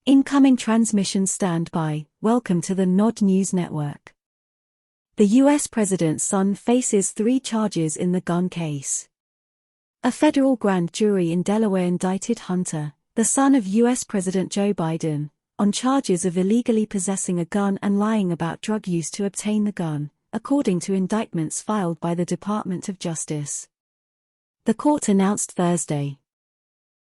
Incoming transmission standby. Welcome to the Nod News Network. The U.S. president's son faces 3 charges in the gun case. A federal grand jury in Delaware indicted Hunter, the son of U.S. President Joe Biden, on charges of illegally possessing a gun and lying about drug use to obtain the gun, according to indictments filed by the Department of Justice. The court announced Thursday.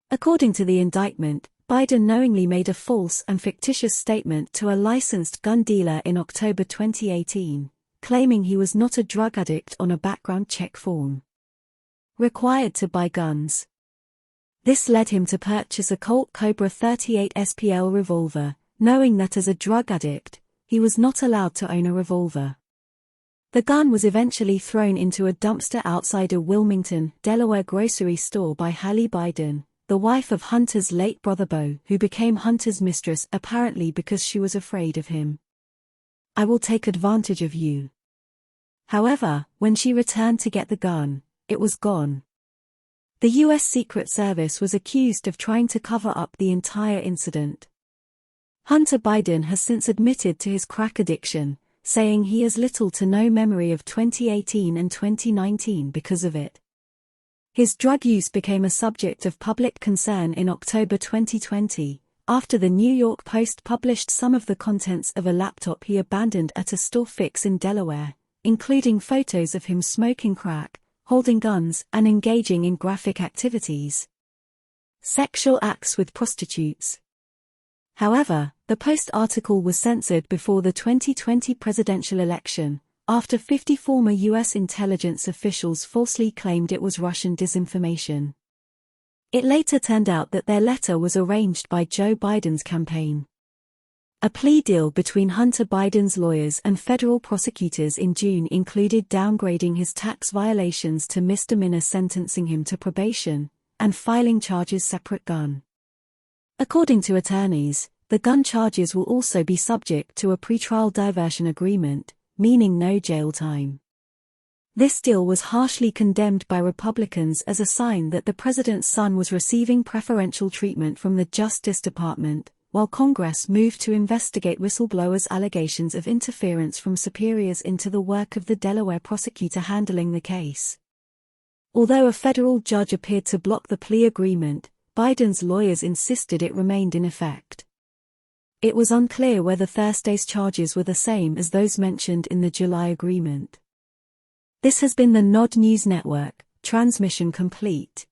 According to the indictment, Biden knowingly made a false and fictitious statement to a licensed gun dealer in October 2018, claiming he was not a drug addict on a background check form required to buy guns. This led him to purchase a Colt Cobra 38 SPL revolver, knowing that as a drug addict, he was not allowed to own a revolver. The gun was eventually thrown into a dumpster outside a Wilmington, Delaware grocery store by Hallie Biden, the wife of Hunter's late brother Beau, who became Hunter's mistress apparently because she was afraid of him. "I will take advantage of you." However, when she returned to get the gun, it was gone. The U.S. Secret Service was accused of trying to cover up the entire incident. Hunter Biden has since admitted to his crack addiction, saying he has little to no memory of 2018 and 2019 because of it. His drug use became a subject of public concern in October 2020, after the New York Post published some of the contents of a laptop he abandoned at a store fix in Delaware, including photos of him smoking crack, holding guns, and engaging in graphic activities. Sexual acts with prostitutes. However, the Post article was censored before the 2020 presidential election, after 50 former U.S. intelligence officials falsely claimed it was Russian disinformation. It later turned out that their letter was arranged by Joe Biden's campaign. A plea deal between Hunter Biden's lawyers and federal prosecutors in June included downgrading his tax violations to misdemeanor, sentencing him to probation, and filing charges separate gun. According to attorneys, the gun charges will also be subject to a pretrial diversion agreement, meaning no jail time. This deal was harshly condemned by Republicans as a sign that the president's son was receiving preferential treatment from the Justice Department, while Congress moved to investigate whistleblowers' allegations of interference from superiors into the work of the Delaware prosecutor handling the case. Although a federal judge appeared to block the plea agreement, Biden's lawyers insisted it remained in effect. It was unclear whether Thursday's charges were the same as those mentioned in the July agreement. This has been the Nod News Network, transmission complete.